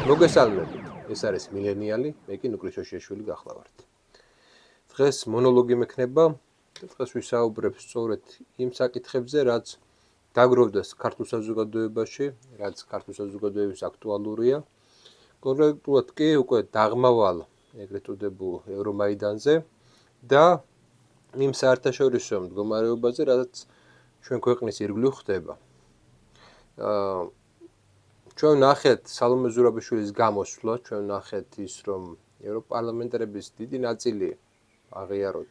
მოგესალმებით. ეს არის მილენიალი, მე კი ნუკლი შოშიაშვილი გახლავართ. დღეს მონოლოგი მექნება და დღეს ვისაუბრებ სწორედ იმ საკითხებზე, რაც დაგროვდეს ქართულ საზოგადოებაში, რაც ქართულ საზოგადოების აქტუალურია. კონკრეტულად კი უკვე დაღმავალ ეგრეთ წოდებულ ევრომაიდანზე და იმ საერთაშორისო მდგომარეობაზე, რაც ჩვენ ქვეყნის ირგვლივ ხდება. ჩვენ ნახეთ სალომე ზურაბიშვილის გამოსვლა, ჩვენ ნახეთ ის, რომ ევროპარლამენტარების დიდი ნაწილი აღიაროთ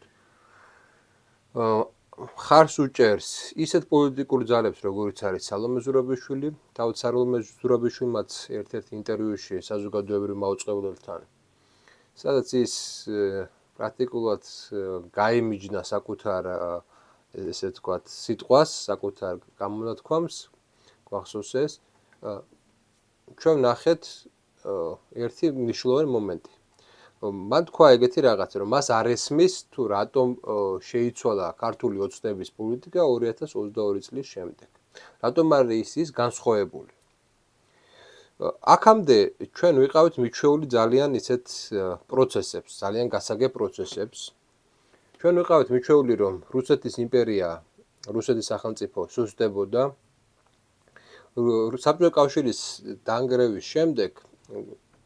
ხარს უჭერს ისეთ პოლიტიკურ ძალებს, როგორიც არის სალომე ზურაბიშვილი, თავად სალომე ზურაბიშვილმაც ერთ-ერთ ინტერვიუში საზოგადოებრივ მაუწყებლობთან, სადაც ის პრაქტიკულად გაიმიჯნა საკუთარ ესე ვთქვათ, სიტყვას, საკუთარ გამონათქვამს, გვახსოვს ეს. ჩვენ ნახეთ ერთი მნიშვნელოვანი მომენტი. მან თქვა ეგეთი რაღაცა, რომ მას არ ესმის თუ რატომ შეიცვალა ქართული ოცნების პოლიტიკა 2022 წლის შემდეგ. რატომ არის ის განსხვავებული. აქამდე ჩვენ ვიყავით მიჩვეული ძალიან ისეთ პროცესებს, ძალიან გასაგებ პროცესებს. ჩვენ ვიყავით მიჩვეული, რომ რუსეთის იმპერია, რუსეთის სახელმწიფო სუსტდებოდა. საბჭოთა კავშირის დანგრევის შემდეგ,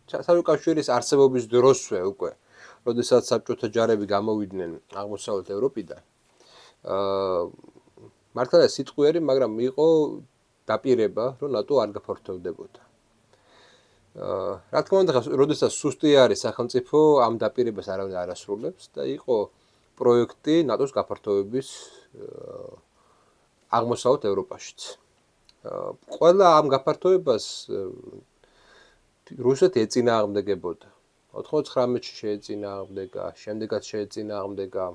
საბჭოთა კავშირის არსებობის დროსვე უკვე, როდესაც საბჭოთა ჯარები გამოვიდნენ აღმოსავლეთ ევროპიდან, მართალია სიტყვიერი, მაგრამ იყო დაპირება, რომ ნატო არ გაფართოვდებოდა. რა თქმა უნდა, როდესაც სუსტი არის სახელმწიფო, ამ დაპირებას არავინ არ ასრულებს და იყო პროექტი ნატოს გაფართოვების აღმოსავლეთ ევროპაშიც. ყველა ამ გაფართოებას რუსეთი ეწინააღმდეგებოდა. 99-ში შეეწინააღმდეგა, შემდეგაც შეეწინააღმდეგა.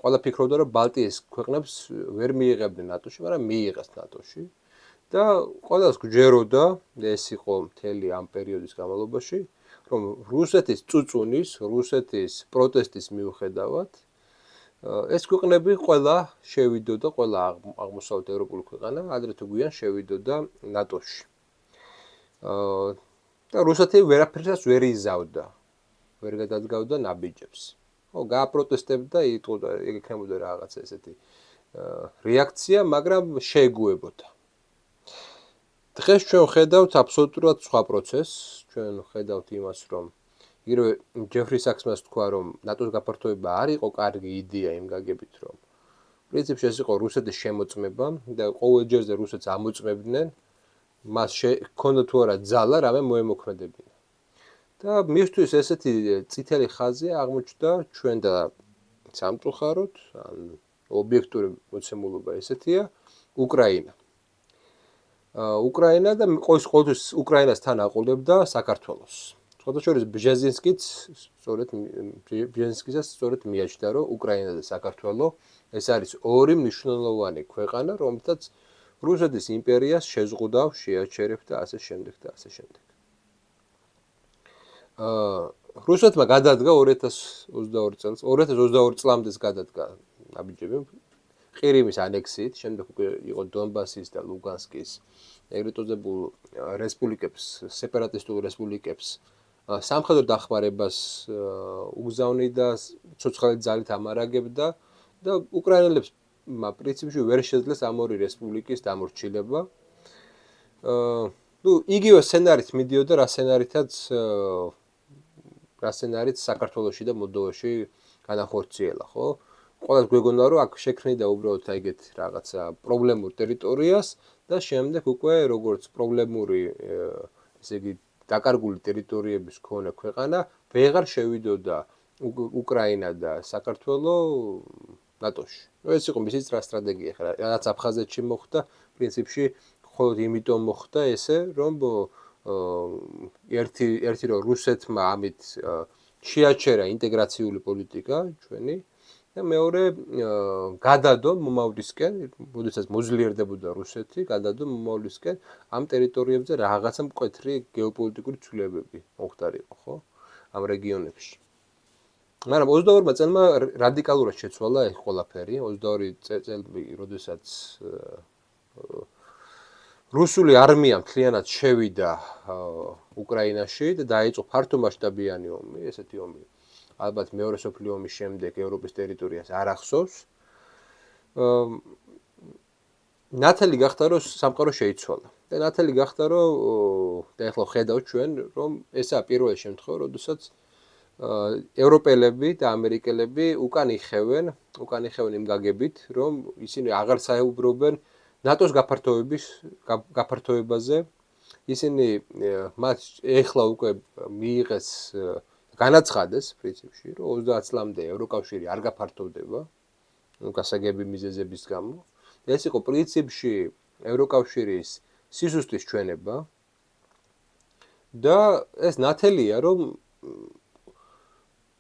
ყველა ფიქრობდა, რომ ბალტიის ქვეყნებს ვერ მიიღებდნენ ნატოში, მაგრამ მიიღეს ნატოში. და ყველას გვჯეროდა, ეს იყო მთელი ამ პერიოდის განმავლობაში, რომ რუსეთის წუწუნის, რუსეთის პროტესტის მიუხედავად, ეს ქვეყნები ყველა შევიდოდა, ყველა აღმოსავლეთ ევროპული ქვეყანა, ადრე თუ გვიან შევიდოდა ნატოში. და რუსეთი ვერაფერსაც ვერ იზავდა, ვერ გადადგავდა ნაბიჯებს. გააპროტესტებდა, იქნებოდა რაღაცა ესეთი რეაქცია, მაგრამ შეეგუებოდა. დღეს ჩვენ ხედავთ აბსოლუტურად სხვა პროცესს, ჩვენ ხედავთ იმას, რომ იგივე ჯეფრი საქსმანს თქვა, რომ ნატოს გაფართოება არ იყო კარგი იდეა იმ გაგებით, რომ პრინციპში ეს იყო რუსეთის შემოწმება და ყოველ ჯერზე რუსეთს ამოწმებდნენ, მას ჰქონდა თუ არა ძალა რამე მოემოქმედებინა. და მისთვის ესეთი წითელი ხაზი აღმოჩნდა ჩვენ და სამწუხაროდ, ან ობიექტური მოცემულობა ესეთია, უკრაინა. უკრაინა და ყოველთვის უკრაინას თან აყოლებდა საქართველოს. სხვადასხვა ბჟეზინსკისაც სწორედ მიაჩნდა, რომ უკრაინა და საქართველო ეს არის ორი მნიშვნელოვანი ქვეყანა, რომელთაც რუსეთის იმპერიას შეზღუდავს, შეაჩერებს და ასე შემდეგ და ასე შემდეგ. რუსეთმა გადადგა 2022 წელს, 2022 წლამდე გადადგა ნაბიჯები ყირიმის ანექსიით, შემდეგ უკვე იყო დონბასის და ლუგანსკის ეგრეთ წოდებულ რესპუბლიკებს, სეპარატისტულ რესპუბლიკებს სამხედრო დახმარებას უგზავნი და ცოცხალი ძალით ამარაგებდა და უკრაინელებს პრინციპში ვერ შეძლეს ამ ორი რესპუბლიკის დამორჩილება. იგივე სცენარით მიდიოდა რა სცენარით საქართველოში და მოლდოვაში განახორციელა, ხო? ყველას გვეგონა, რომ აქ შექმნიდა უბრალოდ ეგეთ რაღაცა პრობლემურ ტერიტორიას და შემდეგ უკვე როგორც პრობლემური, ესე იგი, დაკარგული ტერიტორიების მქონე ქვეყანა, ვეღარ შევიდოდა უკრაინა და საქართველო ნატოში. ეს იყო მისი სტრატეგია, რაც აფხაზეთში მოხდა, პრინციპში მხოლოდ იმიტომ მოხდა ესე, რომ ერთი რომ რუსეთმა ამით შეაჩერა ინტეგრაციული პოლიტიკა ჩვენი და მეორე გადადო მომავლისკენ, როდესაც მოძლიერდებოდა რუსეთი, გადადო მომავლისკენ ამ ტერიტორიებზე რაღაცა მკვეთრი გეოპოლიტიკური ცვლილებები მოხდარიყო, ხო? ამ რეგიონებში. მაგრამ 22 წელმა რადიკალურად შეცვალა ეს ყველაფერი, 22 წელი, როდესაც რუსული არმია მთლიანად შევიდა უკრაინაში და დაიწყო ფართომასშტაბიანი ომი, ესეთი ომი. ალბათ მეორე მსოფლიო ომის შემდეგ ევროპის ტერიტორიას არ ახსოვს. ნათელი გახდა რომ სამყარო შეიცვალა. და ნათელი გახდა რომ და ახლა ხედავთ ჩვენ რომ ესაა პირველი შემთხვევა, როდესაც ევროპელები და ამერიკელები უკან იხევენ იმ გაგებით, რომ ისინი აღარ საუბრობენ ნატოს გაფართოებაზე. ისინი მათ ეხლა უკვე მიიღეს განაცხადეს პრინციპში, რომ 30 წლამდე ევროკავშირი არ გაფართოვდება, გასაგები მიზეზების გამო. ეს იყო პრინციპში ევროკავშირის სიზუსტის ჩვენება და ეს ნათელია, რომ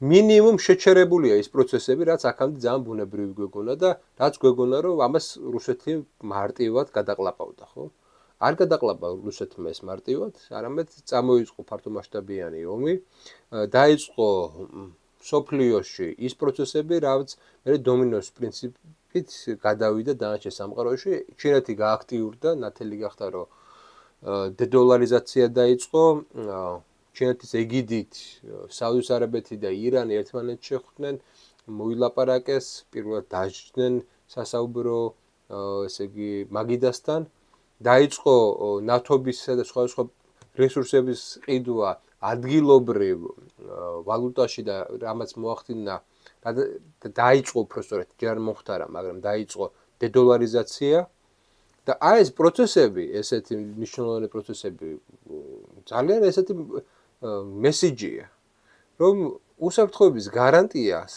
მინიმუმ შეჩერებულია ის პროცესები, რაც აქამდე ძალიან ბუნებრივი გვეგონა და რაც გვეგონა, რომ ამას რუსეთი მარტივად გადაყლაპავდა, ხო? არ გადაყლაპა რუსეთმა ეს მარტივად, არამედ წამოიწყო ფართომასშტაბიანი ომი, დაიწყო სოფლიოში ის პროცესები, რაც მე დომინოს პრინციპით გადავიდა დანარჩენ სამყაროში. ჩინეთი გააქტიურდა, ნათელი გახდა, რომ დედოლარიზაცია დაიწყო. ჩინეთის ეგიდით საუდის არაბეთი და ირანი ერთმანეთს შეხვდნენ, მოილაპარაკეს, პირველად დაჯდნენ სასაუბრო, ესე იგი, მაგიდასთან. დაიწყო ნავთობისა და სხვადასხვა რესურსების ყიდვა ადგილობრივ ვალუტაში და რამაც მოახდინა დაიწყო უბრალოდ ჯერ არ მოხდარა, მაგრამ დაიწყო დედოლარიზაცია და აი ეს პროცესები, ესეთი მნიშვნელოვანი პროცესები ძალიან ესეთი მესიჯია, რომ უსაფრთხოების გარანტიას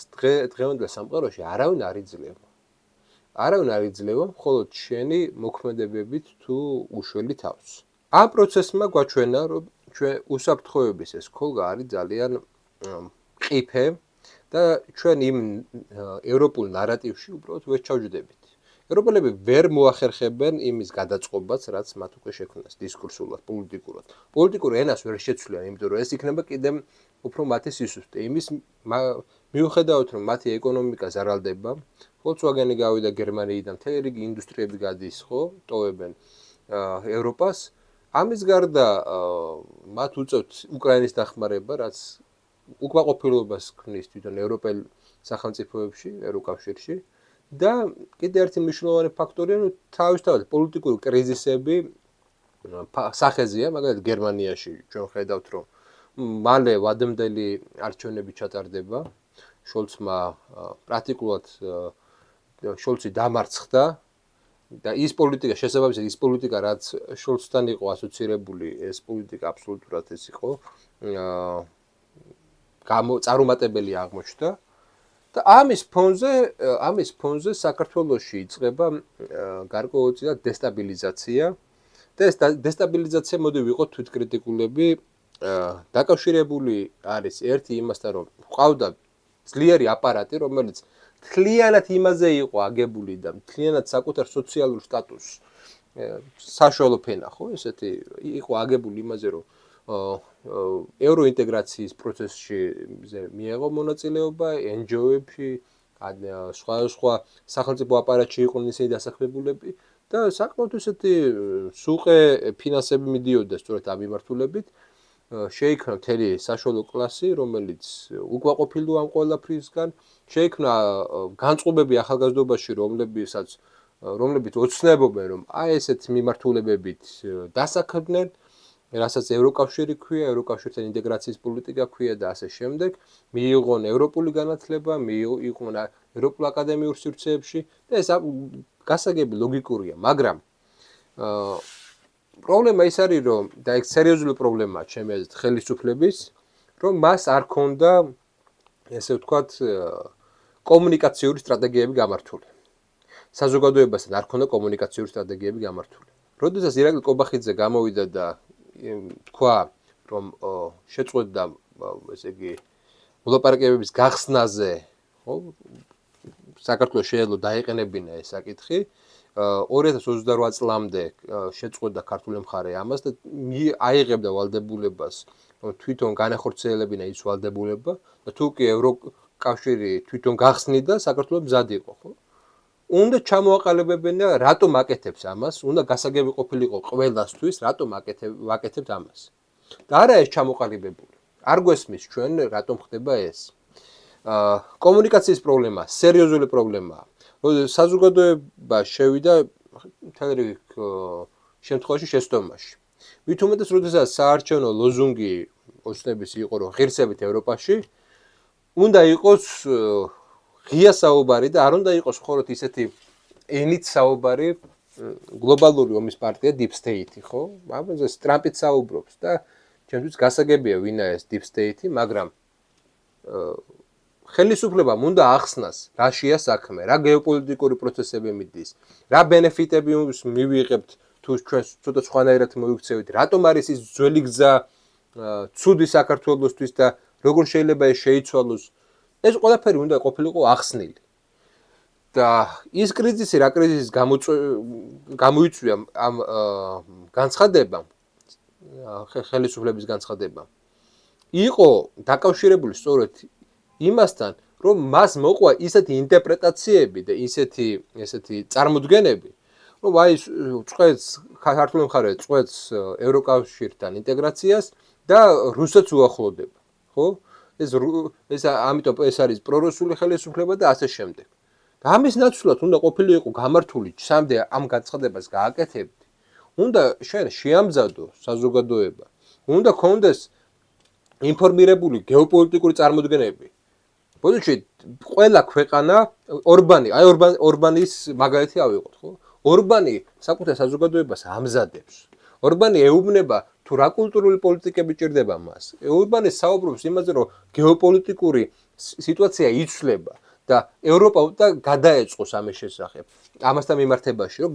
დღევანდელ სამყაროში არავინ არ იძლევა. არავინ არ იძლევა, მხოლოდ შენი მოქმედებებით თუ უშველი თავს. ამ პროცესმა გვაჩვენა, რომ ჩვენ უსაფრთხოების ეს ქოლგა არის ძალიან ყიფე და ჩვენ იმ ევროპულ ნარატივში უბრალოდ ვერ ჩავჯდებით. ევროპელები ვერ მოახერხებენ იმის გადაწყობას, რაც მათ უკვე შექმნეს დისკურსულად, პოლიტიკურად. პოლიტიკურ ენას ვერ შეცვლიან, იმიტომ რომ ეს იქნება კიდევ უფრო მათი სისუსტე. იმის მიუხედავად რომ მათი ეკონომიკა ზარალდება, Volkswagen-ი გავიდა გერმანიიდან, მთელი რიგი ინდუსტრიები გადის, ხო, ტოვებენ ევროპას. ამის გარდა მათ უწევთ უკრაინის დახმარება, რაც უკმაყოფილებას ქმნის თვითონ ევროპელ სახელმწიფოებში, ევროკავშირში. და კიდევ ერთი მნიშვნელოვანი ფაქტორია, რომ თავისთავად პოლიტიკური კრიზისები სახეზეა, მაგალითად გერმანიაში ჩვენ ხედავთ, რომ მალე ვადამდელი არჩევნები ჩატარდება, შოლცმა პრაქტიკულად შოლცი დამარცხდა და ის პოლიტიკა, შესაბამისად ის პოლიტიკა, რაც შოლცთან იყო ასოცირებული, ეს პოლიტიკა აბსოლუტურად ეს იყო წარუმატებელი აღმოჩნდა. და ამის ფონზე საქართველოში იწყება გარკვეულწილად დესტაბილიზაცია და ეს დესტაბილიზაცია მოდი ვიყოთ თვითკრიტიკულები, დაკავშირებული არის ერთი იმასთან, რომ ყავდა ძლიერი აპარატი, რომელიც მთლიანად იმაზე იყო აგებული და მთლიანად საკუთარ სოციალურ სტატუსს საშუალო ფენა, ხო, ესეთი იყო აგებული იმაზე, რომ ევროინტეგრაციის პროცესში მიიღო მონაწილეობა, NGO-ებში, სხვა სახელმწიფო აპარატში იყვნენ ისინი დასაქმებულები და საკმაოდ ესეთი სუყე ფინანსები მიდიოდა სწორედ ამ მიმართულებით. შეიქმნა მთელი საშუალო კლასი, რომელიც უკმაყოფილო ამ ყველაფრისგან, შეიქმნა განწყობები ახალგაზრდობაში, რომლებიც ოცნებობენ, რომ აი ესეთ მიმართულებებით დასაქმდნენ, რასაც ევროკავშირი ქვია, ევროკავშირთან ინტეგრაციის პოლიტიკა ქვია და ასე შემდეგ, მიიღონ ევროპული განათლება, მიიღონ ევროპულ აკადემიურ სივრცეებში და ეს გასაგები ლოგიკურია, მაგრამ პრობლემა ის არის, რომ და ეს სერიოზული პრობლემაა ჩემი აზრით ხელისუფლების, რომ მას არ ქონდა ესე ვთქვათ კომუნიკაციური სტრატეგიები გამართული. საზოგადოებასთან არ ქონდა კომუნიკაციური სტრატეგიები გამართული. როდესაც ირაკლი კობახიძე გამოვიდა და თქვა, რომ შეწყვეტდა ესე იგი მოლაპარაკებების გახსნაზე, ხო, საქართველოს შეეძლო დაეყენებინა ეს საკითხი. 2028 წლამდე შეწყვეტდა ქართული მხარე ამას და აიღებდა ვალდებულებას, რომ თვითონ განახორციელებინა ის ვალდებულება და თუ კი ევროკავშირი თვითონ გახსნიდა, საქართველოს მზად იყო, ხო? უნდა ჩამოაყალიბებენ და რატომ აკეთებს ამას? უნდა გასაგები ყოფილიყო ყველასთვის, რატომ აკეთებთ ამას? და არა ეს ჩამოყალიბებული. არ გვესმის ჩვენ რატომ ხდება ეს? კომუნიკაციის პრობლემა, სერიოზული პრობლემაა. საზოგადოება შევიდა მთელ რიგ შემთხვევაში შეცდომაში. მით უმეტეს, როდესაც საარჩევნო ლოზუნგი ოცნების იყო, რომ ღირსებით ევროპაში, უნდა იყოს ღია საუბარი და არ უნდა იყოს მხოლოდ ისეთი ენით საუბარი გლობალური ომის პარტია Deep State, ხო? ამაზე ტრამპიც საუბრობს და ჩემთვის გასაგებია ვინა ეს Deep State, მაგრამ ხელისუფლებამ უნდა ახსნას, რა შეა საქმე, რა გეოპოლიტიკური პროცესები მიდის, რა ბენეფიტები მივიღებთ თუ ჩვენ ცოტა სხვანაირად მოიქცევით, რატომ არის ის ძველი გზა ცუდი საქართველოსთვის და როგორ შეიძლება ეს შეიცვალოს. ეს ყველაფერი უნდა ყოფილიყო ახსნილი. და ის კრიზისი, რა კრიზისის გამოიწვია ამ განცხადებამ, ხელისუფლების განცხადებამ, იყო დაკავშირებული სწორედ იმასთან, რომ მას მოყვა ისეთი ინტერპრეტაციები და ისეთი წარმოდგენები, რომ აი წვეთს ქართული მხარე წვეთს ევროკავშირთან ინტეგრაციას და რუსეთს უახლოვდება, ხო? ეს ამიტომ ეს არის პრორუსული ხელისუფლება და ასე შემდეგ. და ამის ნაცვლად უნდა ყოფილიყო გამართული სამდე ამ განცხადებას გააკეთებდი. უნდა შენ შეამზადო საზოგადოება. უნდა კონდეს ინფორმირებული გეოპოლიტიკური წარმოდგენები. ბოდიში ყველა ქვეყანა ორბანის მაგალითი ავიღოთ, ხო? ორბანი საკუთარ საზოგადოებას ამზადებს. ორბანი ეუბნება თუ რა კულტურული პოლიტიკები ჭირდება მას. ორბანი საუბრობს იმაზე, რომ გეოპოლიტიკური სიტუაცია იცვლება და ევროპა უნდა გადაეწყოს ამის შესახებ. ამასთან მიმართებაში, რომ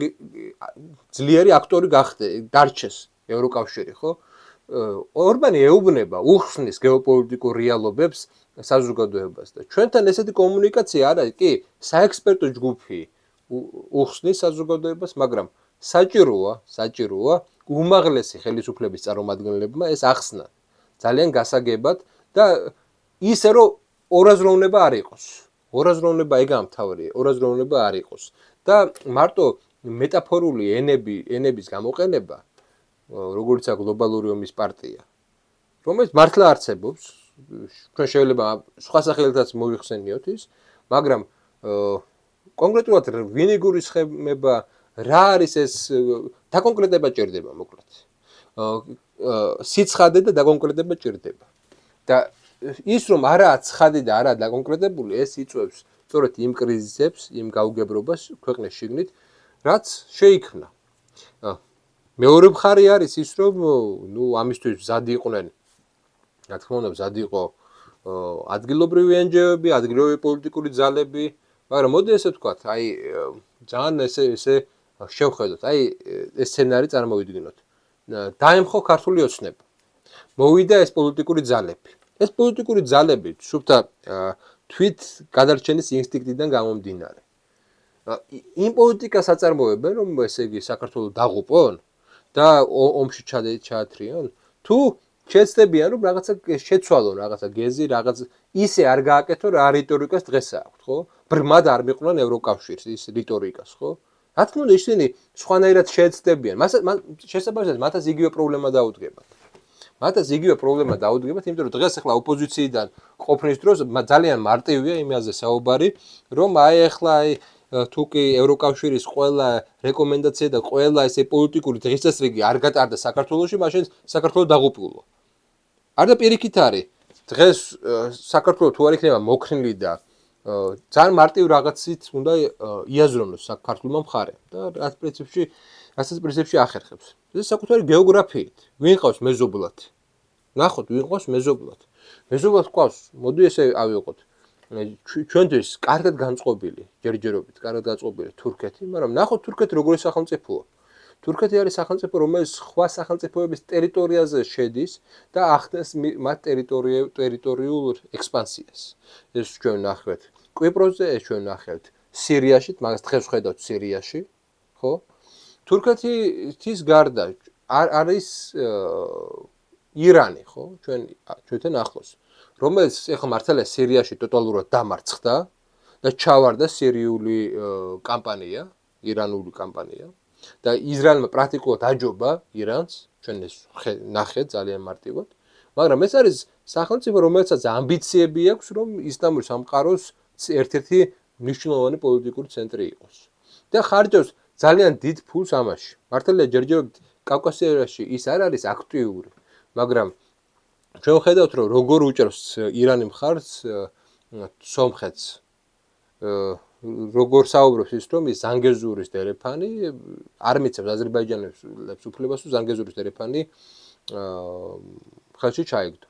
ძლიერი აქტორი დარჩეს ევროკავშირი, ხო? ორბანი ეუბნება, უხსნის გეოპოლიტიკურ რეალობებს საზოგადოებას და ჩვენთან ესეთი კომუნიკაცია არ არის, კი, საექსპერტო ჯგუფი უხსნის საზოგადოებას, მაგრამ საჭიროა უმაღლესი ხელისუფლების წარმომადგენლებმა ეს ახსნა ძალიან გასაგებად და ისე რომ ორაზროვნება არ იყოს. ორაზროვნება ეგაა მთავარი, ორაზროვნება არ იყოს და მარტო მეტაფორული ენების გამოყენება, როგორც გლობალური ომის პარტია, რომელიც მართლა არსებობს, ჩვენ შეიძლება სხვა სახელითაც მოიხსენიოთ ის, მაგრამ კონკრეტულად ვინ იგულისხმება, რა არის ეს დაკონკრეტება ჭირდება მოკლედ. სიცხადე და დაკონკრეტება ჭირდება. და ის რომ არაა ცხადი და არაა დაკონკრეტებული, ეს იწვევს სწორედ იმ კრიზისებს, იმ გაუგებრობას ქვეყნის შიგნით, რაც შეიქმნა. მეორე მხარე არის ის, რომ ამისთვის მზად იყვნენ, რა თქმა უნდა, მზად იყო ადგილობრივი NGO-ები, ადგილობრივი პოლიტიკური ძალები, მაგრამ მოდი ესე ვთქვათ, აი ძალიან ესე შევხედოთ, აი ეს სცენარი წარმოვიდგინოთ. დაემხო ქართული ოცნება. მოვიდა ეს პოლიტიკური ძალები. ეს პოლიტიკური ძალები სუფთა თვით გადარჩენის ინსტინქტიდან გამომდინარე. იმ პოლიტიკას აწარმოებენ, რომ ესე იგი საქართველოს დაღუპონ და ომში ჩაათრიონ, თუ შეცდებიან, რომ რაღაცა შეცვალონ, რაღაცა გეზი, რაღაც ისე არ გააკეთო, რა რიტორიკას დღეს აქვთ, ხო? ბრმად არ მიყვნენ ევროკავშირს ის რიტორიკას, ხო? რა თქმა უნდა, ისინი სხვანაირად შეეცდებიან. შესაბამისად, მათაც იგივე პრობლემა დაუდგებათ. იმიტომ რომ დღეს ახლა ოპოზიციიდან ყოფნის დროს ძალიან მარტივია იმაზე საუბარი, რომ აი ახლა თუ კი ევროკავშირის ყველა რეკომენდაცია და ყველა ესე პოლიტიკური დღესასრიგი არ გატარდა საქართველოში, მაშინ საქართველო დაღუპულო. არ და პირიქით არის. დღეს საქართველო თუ არ იქნება მოქნილი და ძალიან მარტივ რაღაცით უნდა იაზრონოს საქართველოს მხარე და რაც პრინციპში ახერხებს. ეს საკუთარი გეოგრაფიით. ვინ ყავს მეზობლად? ნახოთ, ვინ ყავს მეზობლად. მეზობლად ყავს, მოდი ესე ავიღოთ. ჩვენთვის კარგად განწყობილი, ჯერჯერობით კარგად განწყობილი თურქეთი, მაგრამ ნახოთ თურქეთი როგორი სახელმწიფოა. თურქეთი არის სახელმწიფო, რომელიც სხვა სახელმწიფოების ტერიტორიაზე შედის და ახდენს მათ ტერიტორიულ ექსპანსიას. ეს ჩვენ ნახეთ კვიპროსზე, ეს ჩვენ ნახეთ სირიაში, მაგას დღეს ვხედავთ სირიაში, ხო? თურქეთის გარდა არის ირანი, ხო? ჩვენთან ახლოს, რომელიც ეხლა მართალია სირიაში ტოტალურად დამარცხდა და ჩავარდა სირიული კამპანია, ირანული კამპანია და ისრაელმა პრაქტიკულად აჯობა ირანს, ჩვენ ეს ნახეთ ძალიან მარტივად, მაგრამ ეს არის სახელმწიფო, რომელსაც ამბიციები აქვს, რომ ისლამური სამყაროს ერთ-ერთი მნიშვნელოვანი პოლიტიკური ცენტრი იყოს. და ხარჯავს ძალიან დიდ ფულს ამაში. მართალია ჯერჯერობით კავკასიაში ის არ არის აქტიური, მაგრამ ჩვენ ხედავთ, რომ როგორ უჭერს ირანი მხარს სომხეთს. როგორ საუბრობს ის, რომ ის ზანგეზურის დერეფანი არ მიცემს აზერბაიჯანელებს უფლებას, რომ ზანგეზურის დერეფანი ხელში ჩაიგდო.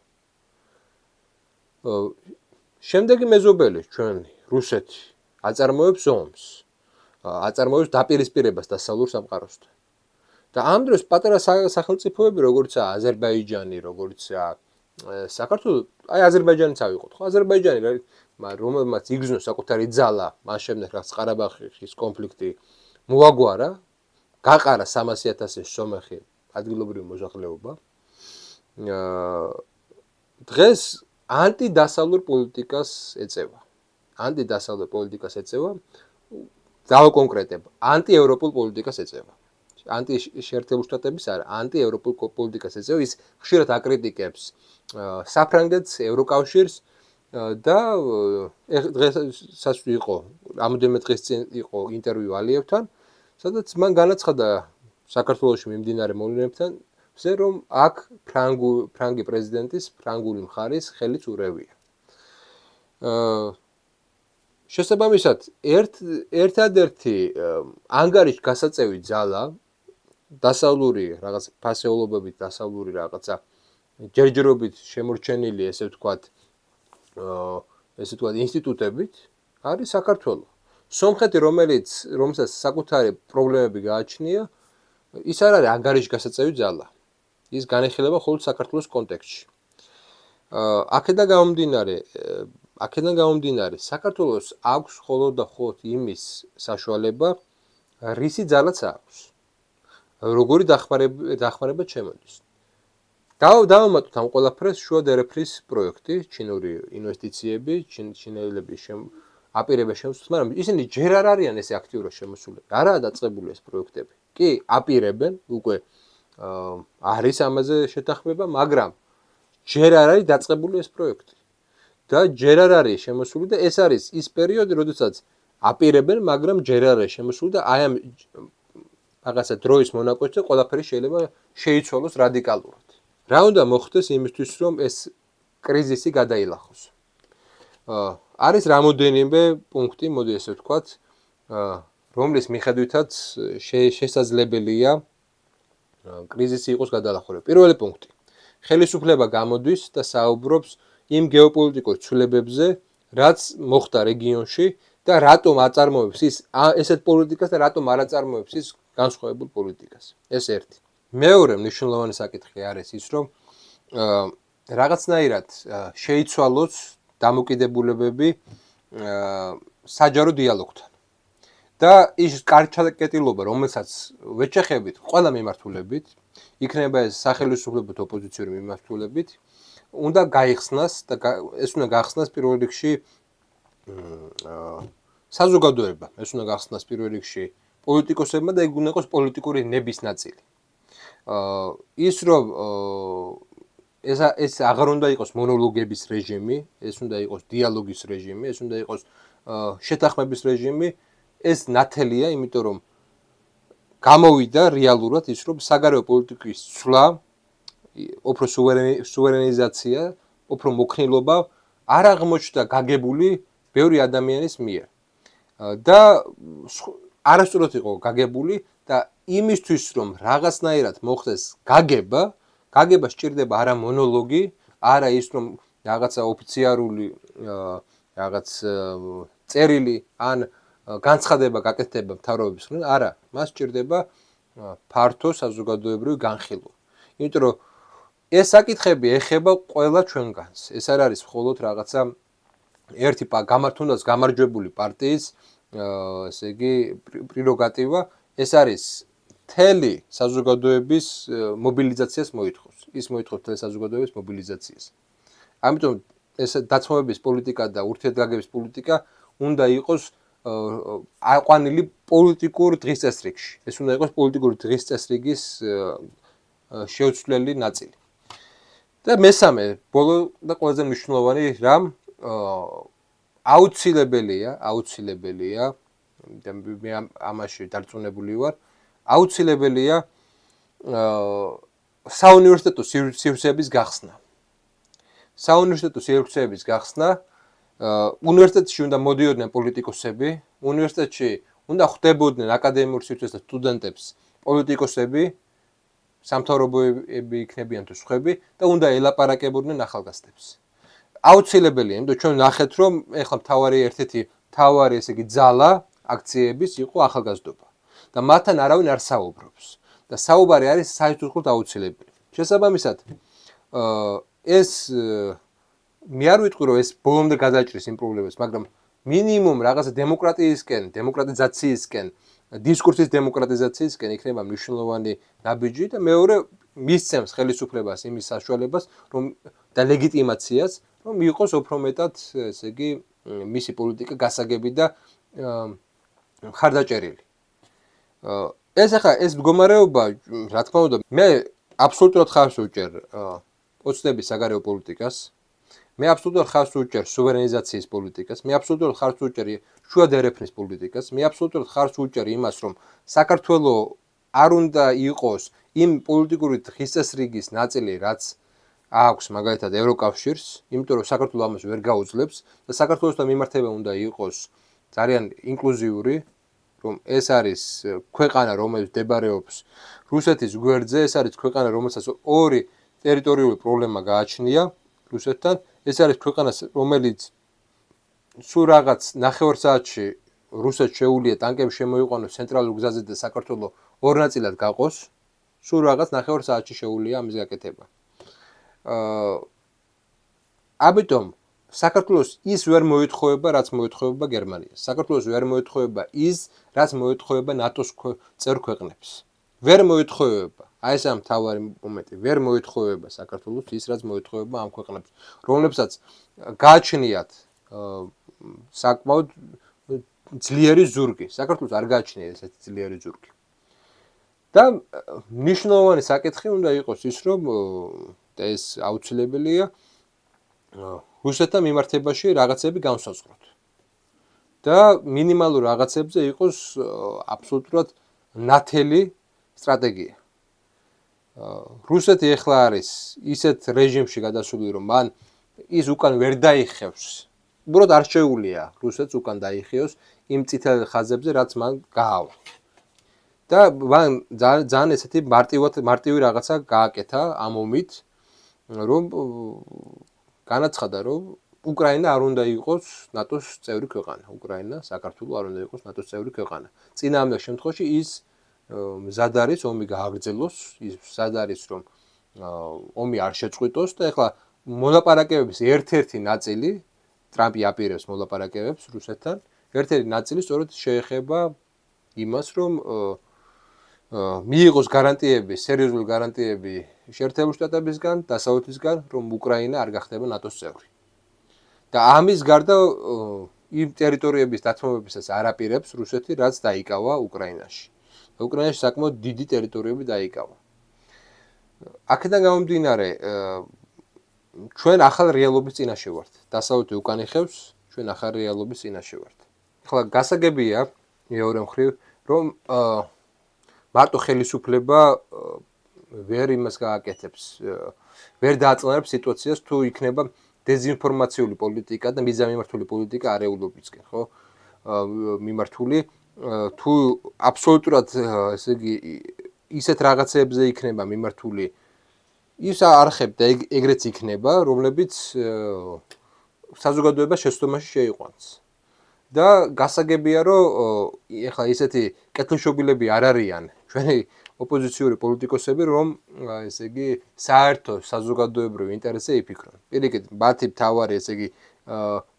შემდეგი მეზობელი ჩვენი რუსეთი აწარმოებს ომს, აწარმოებს დაპირისპირებას დასავლურ სამყაროსთან. და ამ დროს პატარა სახელმწიფოები, როგორიცაა აზერბაიჯანი, როგორიცაა საქართველო, აი აზერბაიჯანიც ავიღოთ, ხო? აზერბაიჯანი, რომელმაც იგრძნო საკუთარი ძალა, მას შემდეგ რაც ყარაბაღის კონფლიქტი მოაგვარა, გაყარა 300,000 სომეხი ადგილობრივი მოსახლეობა. დღეს ანტიდასავლურ პოლიტიკას ეწევა. ანტიდასავლურ პოლიტიკას ეწევა, დავაკონკრეტებ, ანტიევროპულ პოლიტიკას ეწევა. ანტიშერთებულ შტატების არა, ანტიევროპულ პოლიტიკას ეწევა, ის ხშირად აკრიტიკებს საფრანგეთს, ევროკავშირს და დღესაც იყო, რამოდენიმე დღეს წინ იყო ინტერვიუ ალიევთან, სადაც მან განაცხადა საქართველოში მიმდინარე მოვლენებთან, რომ აქ ფრანგი პრეზიდენტის, ფრანგული მხარის ხელიც ურევია. შესაბამისად, ერთადერთი ანგარიშ გასაწევი ძალა, დასავლური რაღაც ფასეულობებით, დასავლური რაღაცა ჯერჯერობით შემორჩენილი, ესე ვთქვათ, ინსტიტუტებით არის საქართველო. სომხეთი, რომელსაც საკუთარი პრობლემები გააჩნია, ის არ არის ანგარიშ გასაწევი ძალა. ის განეხილება მხოლოდ საქართველოს კონტექსტში. აქედან გამომდინარე, საქართველოს აქვს მხოლოდ და მხოლოდ იმის საშუალება, რისი ძალაც აქვს. როგორი დახმარება შემოდის. დავამატოთ ამ ყველაფერს შუა დერეფნის პროექტი, ჩინური ინვესტიციები, ჩინელები აპირებენ შემოსვლას, მაგრამ ისინი ჯერ არ არიან ესე აქტიურად შემოსულები. არაა დაწყებული ეს პროექტები. კი, აპირებენ, უკვე არის ამაზე შეთანხმება, მაგრამ ჯერ არ არის დაწყებული ეს პროექტი. და ჯერ არ არის შემოსული და ეს არის ის პერიოდი, როდესაც აპირებენ, მაგრამ ჯერ არ არის შემოსული და აი ამ რაღაცა დროის მონაკვეთზე ყველაფერი შეიძლება შეიცვალოს რადიკალურად. რა უნდა მოხდეს იმისთვის, რომ ეს კრიზისი გადაილახოს? არის რამოდენიმე პუნქტი, მოდი ესე ვთქვათ, რომლის მიხედვითაც შესაძლებელია კრიზისი იყოს გადალახული. პირველი პუნქტი. ხელისუფლება გამოდის და საუბრობს იმ გეოპოლიტიკურ ცვლილებებზე, რაც მოხდა რეგიონში და რატომ აწარმოებს ის ესეთ პოლიტიკას და რატომ არ აწარმოებს ის განსხვავებულ პოლიტიკას. ეს ერთი. მეორე მნიშვნელოვანი საკითხი არის ის, რომ რაღაცნაირად შეიცვალოს დამოკიდებულებები საჯარო დიალოგთან. და ის კარგჩაკეტილობა, რომელსაც ვეჩეხებით ყველა მიმართულებით, იქნება ეს სახელმწიფოებრივი ოპოზიციური მიმართულებით, უნდა გაიხსნას და ეს უნდა გახსნას პირველ რიგში საზოგადოება, ეს უნდა გახსნას პირველ რიგში პოლიტიკოსებმა და ეგ უნდა იყოს პოლიტიკური ნების ნაწილი. ის რომ ეს აღარ უნდა იყოს მონოლოგების რეჟიმი, ეს უნდა იყოს დიალოგის რეჟიმი, ეს უნდა იყოს შეთანხმების რეჟიმი, ეს ნათელია, იმიტომ რომ გამოვიდა რეალურად ის, რომ საგარეო პოლიტიკის ცვლა, უფრო სუვერენიზაცია, უფრო მოქნილობა არ აღმოჩნდა გაგებული ბევრი ადამიანის მიერ. და არასწორად იყო გაგებული და იმისთვის, რომ რაღაცნაირად მოხდეს გაგება სჭირდება არა მონოლოგი, არა ის, რომ რაღაცა ოფიციალური რაღაც წერილი ან განცხადება გაკეთდება მთავრობების მხრიდან, არა, მას სჭირდება ფართო საზოგადოებრივი განხილვა. იმიტომ რომ ეს საკითხები ეხება ყველა ჩვენგანს. ეს არ არის მხოლოდ რაღაცა ერთი თუნდაც გამარჯვებული პარტიის ესე იგი პრეროგატივა, ეს არის მთელი საზოგადოების მობილიზაციას მოითხოვს. ის მოითხოვს მთელი საზოგადოების მობილიზაციას. ამიტომ ეს დაცმობების პოლიტიკა და ურთიერთგაგების პოლიტიკა უნდა იყოს აყვანილი პოლიტიკურ დღის წესრიგში. ეს უნდა იყოს პოლიტიკური დღის წესრიგის შეუცვლელი ნაწილი. და მესამე, ბოლო და ყველაზე მნიშვნელოვანი რამ აუცილებელია და მე ამაში დარწმუნებული ვარ, აუცილებელია საუნივერსიტეტო სივრცეების გახსნა. საუნივერსიტეტო სივრცეების გახსნა, უნივერსიტეტში უნდა მოდიოდნენ პოლიტიკოსები, უნივერსიტეტში უნდა ხვდებოდნენ აკადემიურ სივრცეთა სტუდენტებს პოლიტიკოსები, სამთავრობოები იქნებიან თუ სხვები და უნდა ელაპარაკებოდნენ ახალგაზრდებს. აუცილებელია, იმიტომ ჩვენ ნახეთ, რომ ეხლა ერთ-ერთი მთავარი ესე იგი ძალა აქციების იყო ახალგაზრდობა და მათთან არავინ არ საუბრობს და საუბარი არის საერთოდ აუცილებელი. შესაბამისად, ეს მე არ ვიტყვი, რომ ეს ბოლომდე გადაჭრის იმ პრობლემებს, მაგრამ მინიმუმ რაღაცა დემოკრატიზაციისკენ, დისკურსის დემოკრატიზაციისკენ იქნება მნიშვნელოვანი ნაბიჯი და მეორე მისცემს ხელისუფლებას იმის საშუალებას, რომ და ლეგიტიმაციას, რომ იყოს უფრო მეტად, ესე იგი, მისი პოლიტიკა გასაგები და მხარდაჭერილი. ეს მდგომარეობა, რა თქმა უნდა, მე აბსოლუტურად ხარს უჭერ ოცნების საგარეო პოლიტიკას. მე აბსოლუტურად ხარს უჭერ სუვერენიზაციის პოლიტიკას, მე აბსოლუტურად ხარს უჭერ შუადერეფნის პოლიტიკას, მე აბსოლუტურად ხარს უჭერ იმას, რომ საქართველოს არ უნდა იყოს იმ პოლიტიკური დღის წესრიგის ნაწილი, რაც აქვს მაგალითად ევროკავშირს, იმიტომ რომ საქართველოს ამას ვერ გაუძლებს და საქართველოსთან მიმართება უნდა იყოს ძალიან ინკლუზიური, რომ ეს არის ქვეყანა, რომელიც მდებარეობს რუსეთის გვერდზე, ეს არის ქვეყანა, რომელსაც ორი ტერიტორიული პრობლემა გააჩნია რუსეთთან. ეს არის ქვეყანა, რომელიც სულ რაღაც 9 საათში რუსეთს შეუძლია ტანკები შემოიყვანოს ცენტრალურ გზაზე და საქართველოს ორ ნაწილად გაყოს. სულ რაღაც 9 საათში შეუძლია ამის გაკეთება. ამიტომ საქართველოს ის ვერ მოითხოვება, რაც მოითხოვება გერმანიას. საქართველოს ვერ მოითხოვება ის, რაც მოითხოვება ნატოს წევრ ქვეყნებს. ვერ მოითხოვება. აი ეს მთავარი მომენტი, ვერ მოითხოვება საქართველოს ის, რაც მოითხოვება ამ ქვეყნებს, რომლებსაც გააჩნიათ საკმაოდ ძლიერი ზურგი. საქართველოს არ გააჩნია ესეთი ძლიერი ზურგი. და მნიშვნელოვანი საკითხი უნდა იყოს ის, რომ და ეს აუცილებელია რუსეთთან მიმართებაში რაღაცები განსაზღვროთ. და მინიმალურ რაღაცებზე იყოს აბსოლუტურად ნათელი სტრატეგია. რუსეთი ეხლა არის ისეთ რეჟიმში გადასული, რომ მან ის უკან ვერ დაიხევს. უბრალოდ არ შეუძლია რუსეთს უკან დაიხიოს იმ წითელ ხაზებზე, რაც მან გაავა. და მან ძალიან ესეთი მარტივი რაღაცა გააკეთა ამ ომით, რომ განაცხადა, რომ უკრაინა არ უნდა იყოს ნატოს წევრი ქვეყანა. უკრაინა, საქართველოს არ უნდა იყოს ნატოს წევრი ქვეყანა. წინააღმდეგ შემთხვევაში ის მზად არის ომი გააგრძელოს, ის მზად არის რომ ომი არ შეწყვიტოს და ეხლა მოლაპარაკებების ერთ-ერთი ნაწილი, ტრამპი აპირებს მოლაპარაკებებს რუსეთთან, ერთ-ერთი ნაწილი სწორედ შეეხება იმას, რომ მიიღოს გარანტიები, სერიოზული გარანტიები შეერთებულ შტატებისგან, დასავლეთისგან, რომ უკრაინა არ გახდება ნატოს წევრი. და ამის გარდა იმ ტერიტორიების დათმობებისას არ აპირებს რუსეთი, რაც დაიკავა უკრაინაში. უკრაინაში საკმაოდ დიდი ტერიტორიები დაიკავა. აქედან გამომდინარე, ჩვენ ახალ რეალობის წინაშე ვართ. დასავლეთი უკან იხევს, ჩვენ ახალ რეალობის წინაშე ვართ. ახლა გასაგებია მეორე მხრივ, რომ მარტო ხელისუფლება ვერ იმას გააკეთებს, ვერ დააწყნარებს სიტუაციას, თუ იქნება დეზინფორმაციული პოლიტიკა და მიზანმიმართული პოლიტიკა არეულობისკენ, ხო? მიმართული თუ აბსოლუტურად ესე იგი ისეთ რაღაცებზე იქნება მიმართული ის არხები და ეგრეც იქნება, რომლებიც საზოგადოებას შეცდომაში შეიყვანს. და გასაგებია, რომ ეხლა ისეთი კეთილშობილები არ არიან ჩვენი ოპოზიციური პოლიტიკოსები, რომ ესე იგი საერთო საზოგადოებრივ ინტერესზე იფიქრონ. პირიქით, მათი მთავარი ესე იგი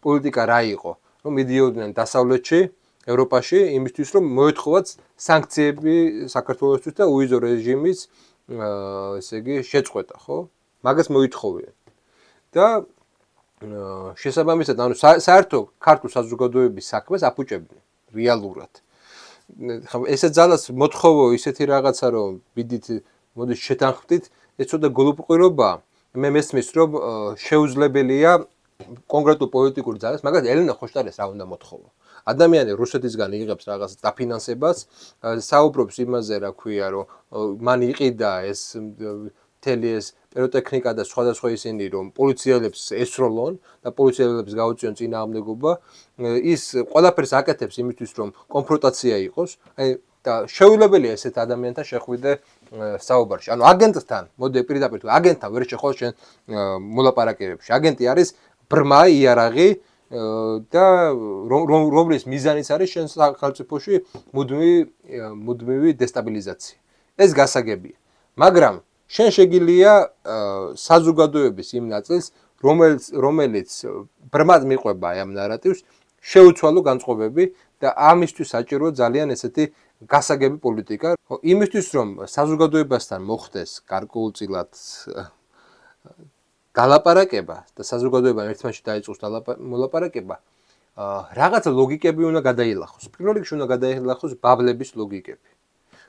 პოლიტიკა რა იყო, რომ მიდიოდნენ დასავლეთში, ევროპაში, იმისთვის, რომ მოეთხოვათ სანქციები საქართველოსთვის და უიზო რეჟიმის ესე იგი შეწყვეტა, ხო? მაგას მოითხოვიან. და შესაბამისად, ანუ საერთო ქართულ საზოგადოების საქმეს აფუჭებდნენ რეალურად. ხა ესე ძალას მოთხოვო ისეთი რაღაცა რომ ბიდით მოდი შეთანხმდით, ეს ცოტა გულუბრყვილობაა. მე მესმის რომ შეუძლებელია კონკრეტულ პოლიტიკურ ძალას, მაგალითად ელენა ხოშტარიას რა უნდა მოთხოვო. ადამიანი რუსეთისგან იღებს რაღაც დაფინანსებას, საუბრობს იმაზე, რა ქვია, რომ მან იყიდა ეს მთელი ეს პიროტექნიკა და სხვადასხვა ისინი რომ პოლიციელებს ესროლონ და პოლიციელებს გაუწიონ წინააღმდეგობა, ის ყველაფერს აკეთებს იმისთვის რომ კონფრონტაცია იყოს, აი და შეუძლებელია ესეთ ადამიანთან შეხვიდე საუბარში. ანუ აგენტთან, მოდი პირდაპირ აგენტთან ვერ შეხვალ შენ მოლაპარაკებებში. აგენტი არის ბრმა, იარაღი და რომლის მიზანიც არის შენ სახელმწიფოში მუდმივი დესტაბილიზაცია. ეს გასაგებია. მაგრამ შენ შეგიძლია საზოგადოების იმ ნაწილს, რომელიც ბრმად მიყვება ამ ნარატივს, შეუცვალო განწყობები და ამისთვის საჭიროა ძალიან ესეთი გასაგები პოლიტიკა. იმისთვის რომ საზოგადოებასთან მოხდეს გარკვეულწილად დალაპარაკება და საზოგადოებამ ერთმანეთში დაიწყოს მოლაპარაკება, რაღაცა ლოგიკები უნდა გადაილახოს. პირველ რიგში უნდა გადაილახოს ბაბლების ლოგიკები.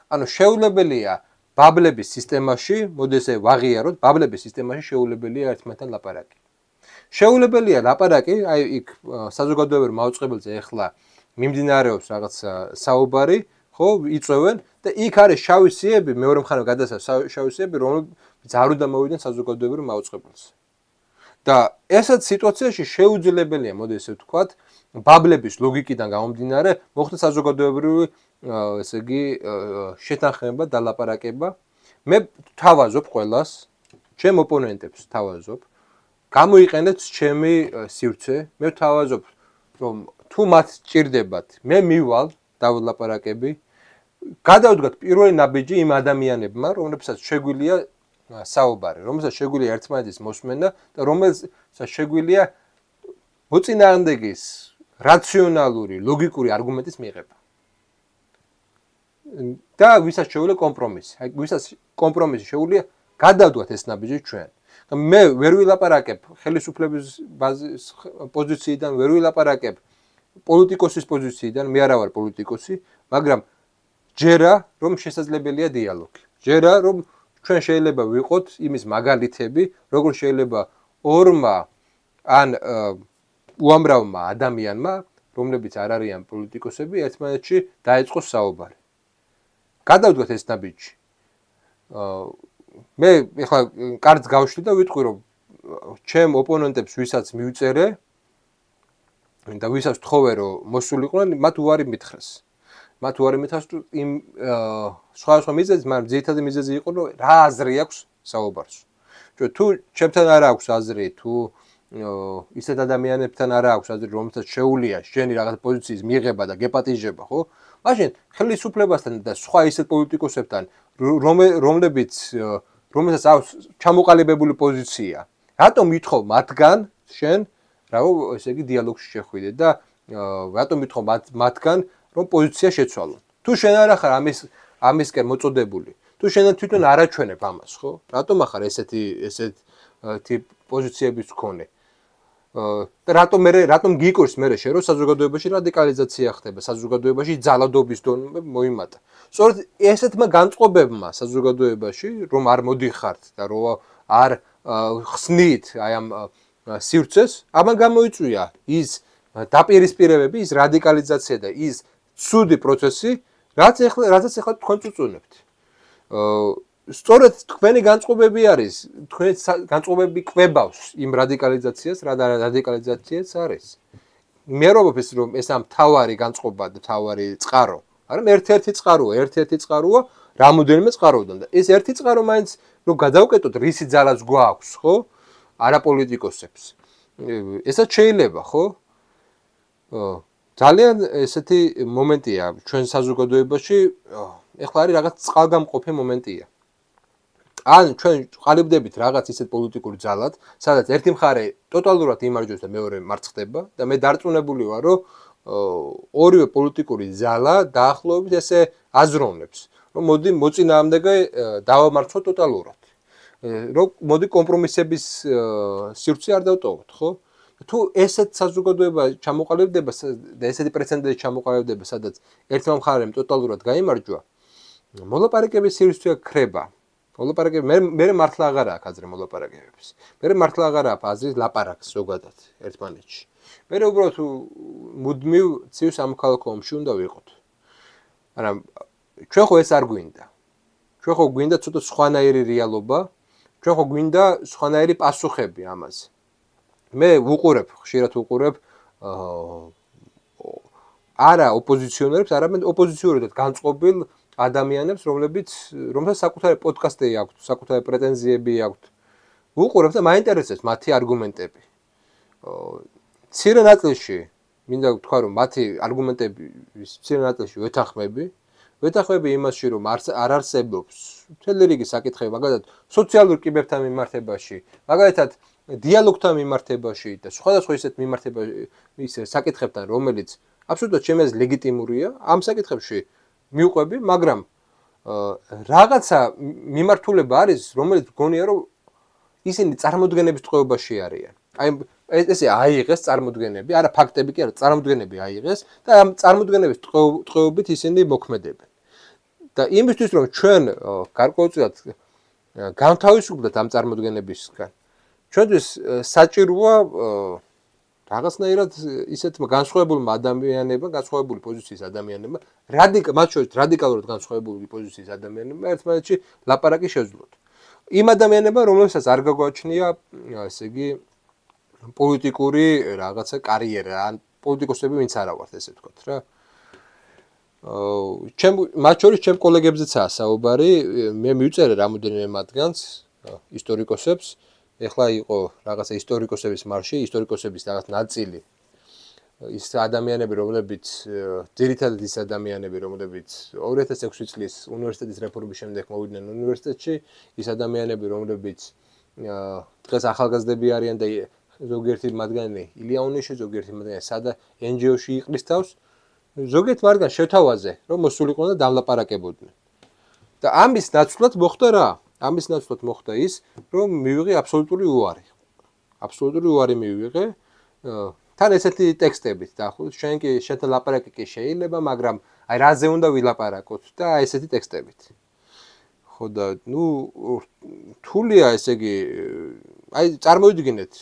ანუ შეუძლებელია ბაბლების სისტემაში, მოდი ესე ვაღიაროთ, ბაბლების სისტემაში შეუძლებელია ერთმანეთთან ლაპარაკი. შეუძლებელია ლაპარაკი, აი იქ საზოგადოებრივ მაუწყებელზე ახლა მიმდინარეობს რაღაც საუბარი, ხო, იწევენ და იქ არის შავი სიები, მეორე მხარე გადასავს შავი სიები, რომლებიც არ უნდა მოვიდნენ საზოგადოებრივ მაუწყებელზე. და ესეთ სიტუაციაში შეუძლებელია, მოდი ესე ვთქვათ, ბაბლების ლოგიკიდან გამომდინარე, მოხდეს საზოგადოებრივი ესე იგი შეთანხმება და ლაპარაკება. მე თავაზობ ყველას, ჩემ ოპონენტებს თავაზობ, გამოიყენეთ ჩემი სივრცე, მე თავაზობ, რომ თუ მათ სჭირდებათ, მე მივალ დავლაპარაკები. გადავდგათ პირველი ნაბიჯი იმ ადამიანებმა, რომლებსაც შეგვიძლია საუბარი, რომელსაც შეგვიძლია ერთმანეთის მოსმენა და რომელსაც შეგვიძლია მოწინააღმდეგის რაციონალური, ლოგიკური არგუმენტის მიღება. და ვისაც შეუძლია კომპრომისი. აი ვისაც კომპრომისი შეუძლია გადავდგათ ეს ნაბიჯი ჩვენ. მე ვერ ვილაპარაკებ ხელისუფლების ბაზის პოზიციიდან, ვერ ვილაპარაკებ პოლიტიკოსის პოზიციიდან, მე არა ვარ პოლიტიკოსი, მაგრამ ჯერა რომ შესაძლებელია დიალოგი. ჯერა რომ ჩვენ შეიძლება ვიყოთ იმის მაგალითები, როგორ შეიძლება ორმა ან უამრავმა ადამიანმა, რომლებიც არ არიან პოლიტიკოსები, ერთმანეთში დაეწყოს საუბარი. გადავდგათ ეს ნაბიჯი. მე ეხლა კარდს გავშლი და ვიტყვი რომ ჩემ ოპონენტებს ვისაც მივწერე და ვისაც თხოვე რომ მოსულიყვნენ, მათ უარი მითხრეს. მათ უარი მითხრეს იმ სხვადასხვა მიზეზით, მაგრამ ძირითადი მიზეზი იყო რომ რა აზრი აქვს საუბარს. თუ ჩემთან არ აქვს აზრი, თუ ისეთ ადამიანებთან არ აქვს აზრი, რომელსაც შეუძლია შენი რაღაც პოზიციის მიღება და გეპატიჟება, ხო? მაშინ ხელისუფლებასთან და სხვა ისეთ პოლიტიკოსებთან, რომელსაც აქვს ჩამოყალიბებული პოზიცია, რატომ ვითხოვ მათგან შენ, ესე იგი დიალოგში შეხვიდე და რატომ ვითხოვ მათგან რომ პოზიცია შეცვალონ. თუ შენ არ ახარ ამისკენ მოწოდებული, თუ შენ თვითონ არ აჩვენებ ამას, ხო? რატომ ახარ ესეთი პოზიციების მქონე? და რატომ გიკურს მე შე რომ საზოგადოებაში რადიკალიზაცია ხდება, საზოგადოებაში ძალადობის დონე მოიმატა. სწორედ ესეთმა განწყობებმა საზოგადოებაში, რომ არ მოდიხართ და რომ არ ხსნით აი ამ სივრცეს, ამან გამოიწვია ის დაპირისპირებები, ის რადიკალიზაცია და ის ცუდი პროცესი, რაცაც ახლა თქვენ წუწუნებთ. სწორედ თქვენი განწყობები არის, თქვენი განწყობები კვებავს იმ რადიკალიზაციას, რა რადიკალიზაციაც არის. მე ვფიქრობ რომ ეს ამ თავარი განწყობა და თავარი წყარო, მაგრამ ერთ-ერთი წყაროა რამოდენიმე წყაროდან და ეს ერთი წყარო მაინც რომ გადავკეტოთ რისი ძალაც გვაქვს, ხო? არა პოლიტიკოსებს. ესაც შეიძლება, ხო? ძალიან ესეთი მომენტია ჩვენ საზოგადოებაში, ეხლა არის რაღაც წყალგამყოფი მომენტია. ან ჩვენ ყალიბდებით რაღაც ისეთ პოლიტიკურ ძალად, სადაც ერთი მხარე ტოტალურად იმარჯვებს და მეორე მარცხდება და მე დარწმუნებული ვარ, რომ ორივე პოლიტიკური ძალა დაახლოებით ესე აზროვნებს, რომ მოდი მოწინააღმდეგე დავამარცხოთ ტოტალურად. რომ მოდი კომპრომისების სივრცე არ დავტოვოთ, ხო? თუ ესეთ საზოგადოება ჩამოყალიბდება და ესეთი პრეცედენტი ჩამოყალიბდება, სადაც ერთმა მხარემ ტოტალურად გაიმარჯვა, მოლაპარაკების სივრცე ქრება. მოლაპარაკები მე მართლა აღარ აქვს აზრი მოლაპარაკებების. მე მართლა აღარ აქვს აზრი ლაპარაკს ზოგადად ერთმანეთში. მე უბრალოდ მუდმივ ცივ სამოქალაქო ომში უნდა ვიყოთ. მაგრამ ჩვენ ხო ეს არ გვინდა. ჩვენ ხო გვინდა ცოტა სხვანაირი რეალობა, ჩვენ ხო გვინდა სხვანაირი პასუხები ამაზე. მე ვუყურებ, ხშირად ვუყურებ არა ოპოზიციონერებს, არამედ ოპოზიციურად განწყობილ ადამიანებს, რომელთაც საკუთარი პოდკასტები აქვთ, საკუთარი პრეტენზიები აქვთ. ვუყურებ და მაინტერესებს მათი არგუმენტები. მცირე ნაწილში მინდა ვთქვა, რომ მათი არგუმენტების მცირე ნაწილში ვეთანხმები იმასში, რომ არ არსებობს მთელი რიგი საკითხები, მაგალითად, სოციალურ კიბებთან მიმართებაში, მაგალითად, დიალოგთან მიმართებაში და სხვადასხვა ისეთ საკითხებთან, რომელიც აბსოლუტურად ჩემს ლეგიტიმურია, ამ საკითხებში მივყვები, მაგრამ რაღაცა მიმართულება არის, რომელიც გონია, რომ ისინი წარმოდგენების ტყვეობაში არიან. აი ესე აიღეს წარმოდგენები, არა ფაქტები კი არა, წარმოდგენები აიღეს და ამ წარმოდგენების ტყვეობით ისინი მოქმედებენ. და იმისთვის რომ ჩვენ გარკვეულწილად განთავისუფლდეთ ამ წარმოდგენებისგან, ჩვენთვის საჭიროა რაღაცნაირად ისეთმა განსხვავებულმა ადამიანებმა, განსხვავებული პოზიციის ადამიანებმა, მათ შორის რადიკალურად განსხვავებული პოზიციის ადამიანებმა ერთმანეთში ლაპარაკი შეძლოთ. იმ ადამიანებმა, რომლებსაც არ გაგვაჩნია, ესე იგი, პოლიტიკური რაღაცა კარიერა, ან პოლიტიკოსები ვინც არა ვართ, ესე ვთქვათ რა. მათ შორის ჩემ კოლეგებზეცაა საუბარი, მე მივწერე რამოდენიმე მათგანს, ისტორიკოსებს, ეხლა იყო რაღაცა ისტორიკოსების მარში, ისტორიკოსების რაღაც ნაწილი. ის ადამიანები, რომლებიც ძირითადად ის ადამიანები, რომლებიც 2006 წლის უნივერსიტეტის რეფორმის შემდეგ მოვიდნენ უნივერსიტეტში, ის ადამიანები, რომლებიც დღეს ახალგაზრდები არიან და ზოგიერთი მათგანი ილიანონიში, ზოგიერთი მათგანი სადა NGO-ში იყრის თავს, ზოგიერთ მათგანს შეთავაზე, რომ მოსულიყო და დამლაპარაკებოდნენ. და ამის ნაცვლად მოხდა რა? ამის ნაცვლად მოხდა ის, რომ მივიღე აბსოლუტური უარი. აბსოლუტური უარი მივიღე. თან ესეთი ტექსტებით დაახლოებით, შენთან ლაპარაკი კი შეიძლება, მაგრამ აი რაზე უნდა ვილაპარაკოთ და ესეთი ტექსტებით. ხო და რთულია ესე იგი, აი წარმოვიდგინეთ,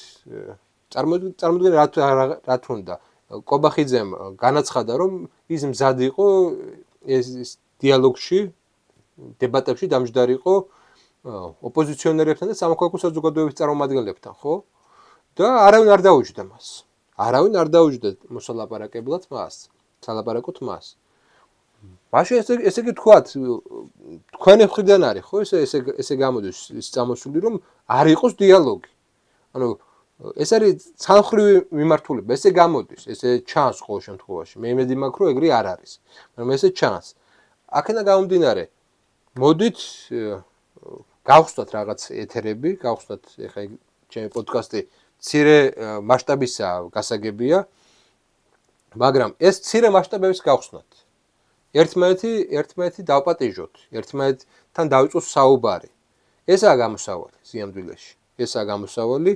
რა თუნდა. კობახიძემ განაცხადა, რომ ის მზად იყო ეს დიალოგში, დებატებში დამჯდარიყო ოპოზიციონერებთან და სამოქალაქო საზოგადოების წარმომადგენლებთან, ხო? და არავინ არ დაუჯდა მას. არავინ არ დაუჯდა მოსალაპარაკებლად მას, სალაპარაკოთ მას. მაშინ ესე იგი თქვათ, თქვენი მხრიდან არის, ხო? ესე გამოდის ის წამოსული, რომ არ იყოს დიალოგი. ანუ ეს არის სამხრივი მიმართულება, ესე გამოდის, ესე ჩანს ყოველ შემთხვევაში. მე იმედი მაქვს, რომ ეგრე არ არის, მაგრამ ესე ჩანს. აქედან გამომდინარე, მოდით გავხსნათ რაღაც ეთერები, გავხსნათ ეხლა ჩემი პოდკასტი მცირე მასშტაბისაა, გასაგებია, მაგრამ ეს მცირე მასშტაბების გავხსნათ. ერთმანეთი დავპატიჟოთ, ერთმანეთთან დავიწყოთ საუბარი. ესაა გამოსავალი სიამდვილეში. ესაა გამოსავალი,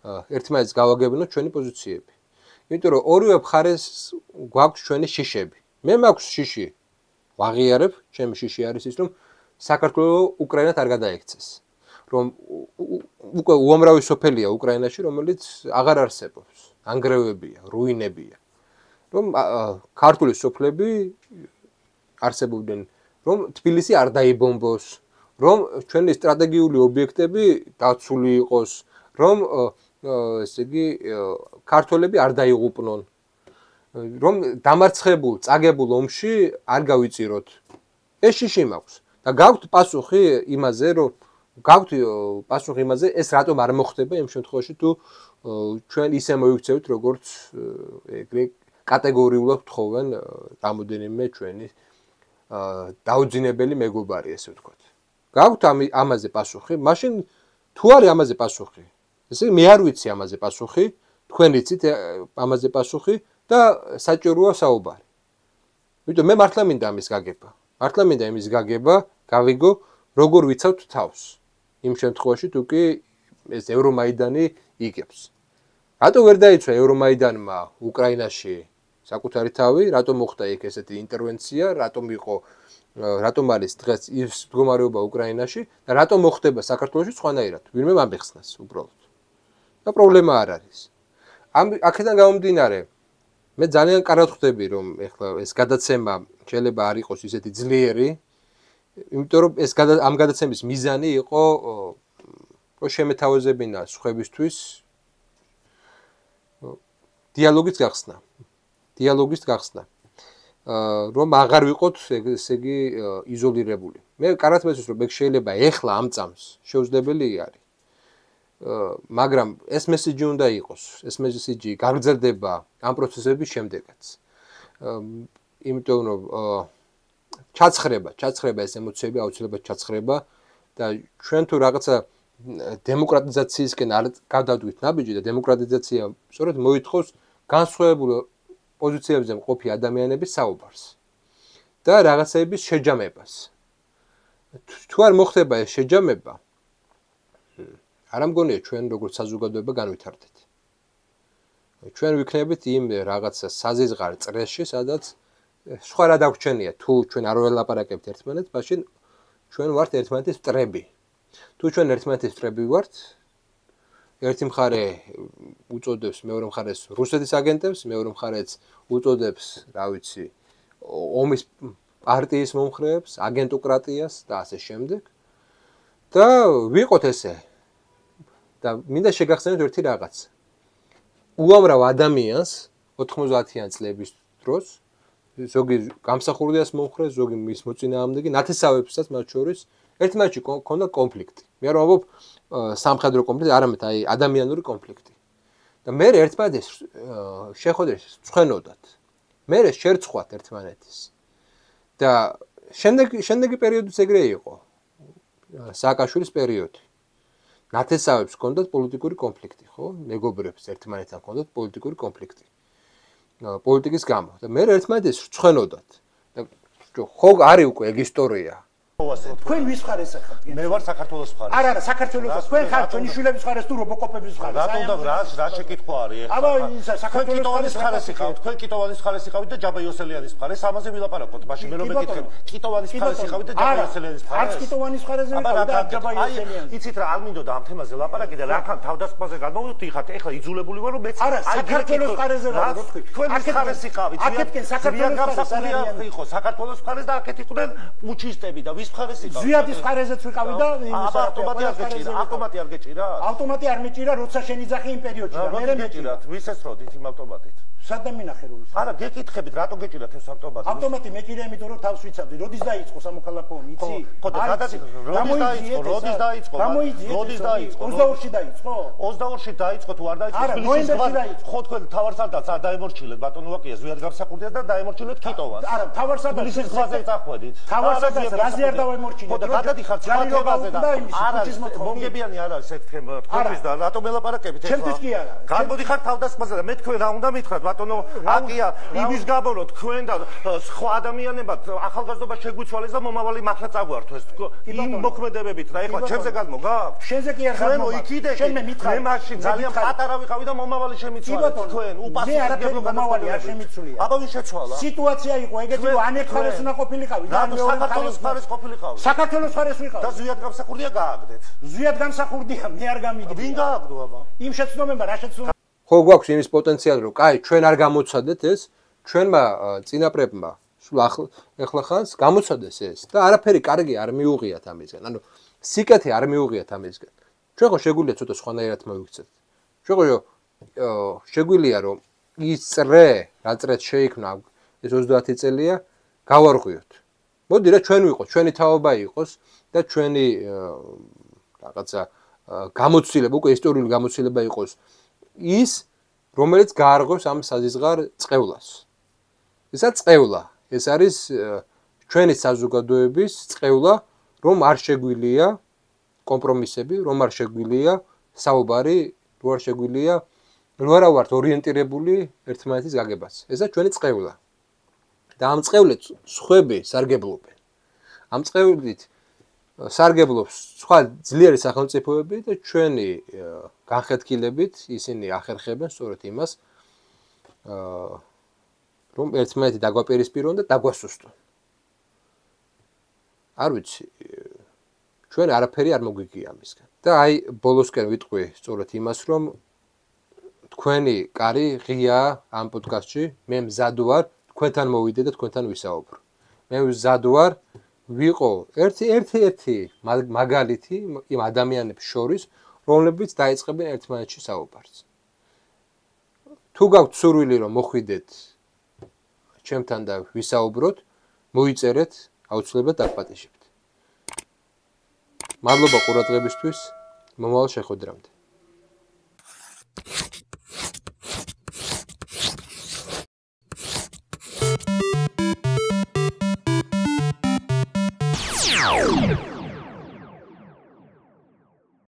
ერთმანეთს გავაგებინოთ ჩვენი პოზიციები. იმიტომ რომ ორივე მხარეს გვაქვს ჩვენი შიშები. მე მაქვს შიში. ვაღიარებ, ჩემი შიში არის ის, რომ საქართველოს უკრაინად არ გადაექცეს. რომ უკვე უამრავი სოფელია უკრაინაში, რომელიც აღარ არსებობს, ანგრევებია, რუინებია. რომ ქართული სოფლები არსებობდნენ, რომ თბილისი არ დაიბომბოს, რომ ჩვენი სტრატეგიული ობიექტები დაცული იყოს, რომ ესე იგი ქართველები არ დაიღუპნონ, რომ დამარცხებულ, წაგებულ ომში არ გავიწიროთ. ეს შიში მაქვს და გაქვთ პასუხი იმაზე, ეს რატომ არ მოხდება იმ შემთხვევაში, თუ ჩვენ ისე მოიქცევთ, როგორც ეგრე კატეგორიულად თხოვენ რამოდენიმე ჩვენი დაუძინებელი მეგობარი, ესე ვთქვათ. გაქვთ ამაზე პასუხი, მაშინ თუ არის ამაზე პასუხი, ესე მე არ ვიცი ამაზე პასუხი, თქვენ იცით ამაზე პასუხი და საჭიროა საუბარი. იმიტომ მე მართლა მინდა ამის გაგება. მართლა მინდა იმის გაგება, გავიგო, როგორ ვიცავთ თავს. იმ შემთხვევაში თუ კი ეს ევრომაიდანი იგებს. რატო ვერ დაიცვა ევრომაიდანმა უკრაინაში საკუთარი თავი, რატომ მოხდა იქ ესეთი ინტერვენცია, რატომ არის დღეს ის მდგომარეობა უკრაინაში და რატომ მოხდება საქართველოში სხვანაირად? ვინმე ამიხსნას უბრალოდ. და პრობლემა არ არის. აქედან გამომდინარე, მე ძალიან კარგად ხვდები, რომ ეხლა ეს გადაცემა შეიძლება არ იყოს ისეთი ძლიერი, იმიტომ რომ ამ გადაცემის მიზანი იყო რომ შემეთავაზებინა სხვებისთვის დიალოგის გახსნა. რომ აღარ ვიყოთ ესე იგი იზოლირებული. მე კარგად მესმის რომ ეგ შეიძლება ეხლა ამ წამს შეუძლებელი არის. მაგრამ ეს მესიჯი უნდა იყოს. ეს მესიჯი გაგრძელდება ამ პროცესების შემდეგაც. იმიტომ რომ ჩაცხრება ეს ემოციები აუცილებლად ჩაცხრება და ჩვენ თუ რაღაცა დემოკრატიზაციისკენ არ გადავდივით ნაბიჯი და დემოკრატიზაცია სწორედ მოითხოვს განსხვავებულ პოზიციებზე მყოფი ადამიანების საუბარს და რაღაცების შეჯამებას. თუ არ მოხდება ეს შეჯამება, არ ამგონია ჩვენ როგორც საზოგადოება განვითარდეთ. ჩვენ ვიქნებით იმ რაღაცა საზიზღარ წრეში, სადაც სხვა რა დაგვრჩენია, თუ ჩვენ არ ველაპარაკებთ ერთმანეთს, მაშინ ჩვენ ვართ ერთმანეთის მტრები. თუ ჩვენ ერთმანეთის მტრები ვართ, ერთი მხარე უწოდებს მეორე მხარეს რუსეთის აგენტებს, მეორე მხარეს უწოდებს, რა ვიცი, ომის პარტიის მომხრეებს, აგენტოკრატიას და ასე შემდეგ. და ვიყოთ ესე. და მინდა შეგახსენოთ ერთი რაღაც. უამრავ ადამიანს 90-იან წლების დროს ზოგი გამსახურდიას მომხრე, ზოგი მის მოწინააღმდეგე, ნათესავებსაც მათ შორის ერთმანეთში ჰქონდა კონფლიქტი. მე არ ვამბობ სამხედრო კონფლიქტი, არამედ აი ადამიანური კონფლიქტი. და მე ერთმანეთს შეხვედრებს წვენოდათ. მე შერცხვათ ერთმანეთის. და შემდეგი პერიოდიც ეგრე იყო. სააკაშვილის პერიოდი. ნათესავებს ჰქონდათ პოლიტიკური კონფლიქტი, ხო? მეგობრებს ერთმანეთთან ჰქონდათ პოლიტიკური კონფლიქტი. პოლიტიკის გამო. და მე ერთმანეთს წვენოდათ. და ხო არის უკვე ეგ ისტორია. თქვენ ვის ხარეს ახლა? მე ვარ საქართველოს მხარეს. არა, საქართველოს. თქვენ ხართ ჩვენი შვილების ხარეს თუ რობოკოპების ხარეს? რატომ და რა შეკითხვა არის? აბა საქართველოს მხარეს იყავით, თქვენ კიტოვანის მხარეს იყავით და ჯაბა იოსელიანის მხარეს, ამაზე ვილაპარაკოთ. მაშინ მე რომ მეკითხებ, კიტოვანის მხარეს იყავით და ჯაბა იოსელიანის მხარეს? არც კიტოვანის მხარეზე ვიყავ და ჯაბა იოსელიანის. იცით რა, არ მინდოდა ამ თემაზე ლაპარაკი და რახან თავდასხმაზე გამოვიდიხართ, ეხლა იძულებული ვარ რომ მეც არა, საქართველოს მხარეზე ვარ, რო თქვი. თქვენ მხარეს იყავით. აქეთკენ საქართველოს მხარეს იყო, საქართველოს მხარეს და აქეთ იყვნენ პუჩისტები და ვის მხარეს იყავით? ზვიადის მხარეზეც ვიყავი და ავტომატი არ გეჭირა? ავტომატი არ მეჭირა, როცა შენიძახი იმ პერიოდში და მე მეჭირათ. ვის ესროდით იმ ავტომატით? სადამ მინახე რომ არა, გეკითხებით, რატო გეჭირათ ეს ავტომატი? ავტომატი მეჭირა, იმიტომ რომ თავს ვიცავდი. როდის დაიწყო სამოქალაქო ომი, იცი? ხო, და როდის დაიწყო? 22-ში დაიწყო? 22-ში დაიწყო თუ არ დაიწყო? არა, ნოემბერში დაიწყო. ხო, თქვენ თავარსარდალს არ დაემორჩილეთ ბატონო ვაკიას, ზვიად გამსახურდიას და დაემორჩილეთ კიტოვას. არა, თავარსარდალს ის ხაზზე წახვედით. თავარსარდალს რაზე არ დავემორჩილეთ? ხო, და გადადიხარ ცალკებაზე და არა, მომგებიანი არ არის ეს თემა თქვენთვის და რატომ ელაპარაკებით ეხლა? ჩემთვის კი არა. გამოდიხარ თავდასხმაზე და მე თქვენ რა უნდა მითხრათ ბატონო აკია იმის გამო რომ თქვენ და სხვა ადამიანებად ახალგაზრდობა შეგვიცვალეს და მომავალი მართლა წაგვართვეს იმ მოქმედებებით და ეხლა ჩემზე გადმოგაქვთ? შენზე კი არ გადმოგაქვთ. ჩვენ იქიდე მე მაშინ ძალიან პატარა ვიყავი და მომავალი შემიცვალეთ თქვენ მე არაფერი მომავალი არ შემიცვლია. აბა ვინ შეცვალა? სიტუაცია იყო ეგეთი რომ ანეკ ხარეს უნდა ყოფილიყავი და საქართველოს მხარეს ყოფილიყავი. საქართველოს მხარეს ვიყავ. და ზვიად გამსახურდია გააგდეთ. ზვიად გამსახურდია, მე არ გამიგდი. ვინ გააგდო აბა? იმ შეცდომება რა შეცდომა? ხო გვაქვს იმის პოტენციალი რომ კაი ჩვენ არ გამოცადეთ ეს ჩვენმა წინაპრებმა სულ ახლა ხანს გამოცადეს ეს და არაფერი კარგი არ მიუღიათ ამისგან ანუ სიკეთე არ მიუღიათ ამისგან ჩვენ ხო შეგვიძლია ცოტა სხვანაირად მოვიქცეთ ჩვენ ხო შეგვიძლია რომ ის წრე რა წრეც შეიქმნა ეს 30 წელია გავარღვიოთ მოდი რა ჩვენ ვიყოთ ჩვენი თაობა იყოს და ჩვენი რაღაცა გამოცდილება უკვე ისტორიული გამოცდილება იყოს ის რომელიც გაარღვევს ამ საზიზღარ წყევლას. ესაც წყევლა, ეს არის ჩვენი საზოგადოების წყევლა, რომ არ შეგვიძლია კომპრომისები, რომ არ შეგვიძლია საუბარი, რომ არ შეგვიძლია რა ვართ ორიენტირებული ერთმანეთის გაგებას. ესაც ჩვენი წყევლა. და ამ წყევლით სხვები სარგებლობენ. ამ წყევლით სარგებლობს სხვა ძლიერი სახელმწიფოები და ჩვენი განხეთქილებით ისინი ახერხებენ სწორედ იმას, რომ ერთმანეთი დაგვაპირისპირონ და დაგვასუსტონ. არ ვიცი, ჩვენ არაფერი არ მოგვიგია ამისგან. და აი ბოლოსკენ ვიტყვი სწორედ იმას, რომ თქვენი კარი ღიაა ამ პოდკასტში, მე მზად ვარ თქვენთან მოვიდე და თქვენთან ვისაუბრო. მე მზად ვარ ვიყო ერთი მაგალითი იმ ადამიანებს შორის, რომლებიც დაიწყებენ ერთმანეთში საუბარს. თუ გაქვთ სურვილი რომ მოხვიდეთ ჩემთან და ვისაუბროთ, მოიწერეთ, აუცილებლად დაგპატიჟებთ. მადლობა ყურადღებისთვის, მომავალ შეხვედრამდე.